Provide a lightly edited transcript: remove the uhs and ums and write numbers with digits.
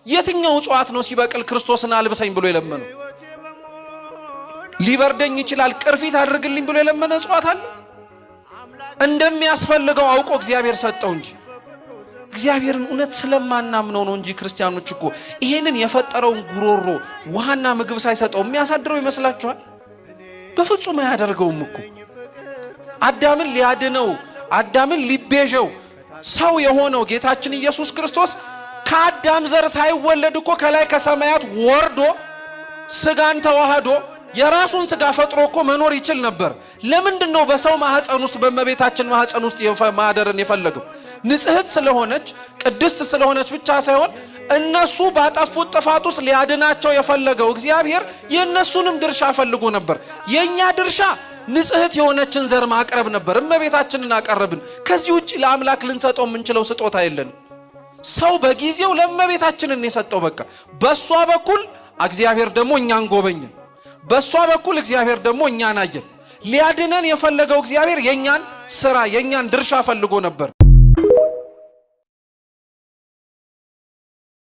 የትኛው ጿት ነው ሲበቅል ክርስቶስን አልብሰኝ ብሎ የለመነው? ሊበርደኝ ይችላል ቅርፊት አድርግልኝ ብሎ የለመነ ጿት አለ? እንደሚያስፈልገው አውቆ እግዚአብሔር ሰጠው እንጂ እግዚአብሔርን እውነት ስለማናምነው ነው እንጂ ክርስቲያኖች እኮ ይሄንን የፈጠረውን ጉሮሮ ውሃና ምግብ ሳይሰጠው የሚያሳድረው ይመስላችኋል? በፍጹም አያደርገውም እኮ። አዳምን ሊያድነው አዳምን ሊቤዠው ሰው የሆነው ጌታችን ኢየሱስ ክርስቶስ ከአዳም ዘር ሳይወለድ እኮ ከላይ ከሰማያት ወርዶ ስጋን ተዋህዶ የራሱን ስጋ ፈጥሮ እኮ መኖር ይችል ነበር። ለምንድነው በሰው ማህፀን ውስጥ በመቤታችን ማህፀን ውስጥ ማደርን የፈለገው? ንጽሕት ስለሆነች ቅድስት ስለሆነች ብቻ ሳይሆን እነሱ ባጠፉት ጥፋት ውስጥ ሊያድናቸው የፈለገው እግዚአብሔር የነሱንም ድርሻ ፈልጎ ነበር። የኛ ድርሻ ንጽሕት የሆነችን ዘር ማቅረብ ነበር። እመቤታችንን አቀረብን። ከዚህ ውጪ ለአምላክ ልንሰጠው የምንችለው ስጦታ የለን። ሰው በጊዜው ለእመቤታችንን የሰጠው በቃ በሷ በኩል እግዚአብሔር ደግሞ እኛን ጎበኘ። በሷ በኩል እግዚአብሔር ደግሞ እኛን አየን። ሊያድነን የፈለገው እግዚአብሔር የኛን ስራ የኛን ድርሻ ፈልጎ ነበር።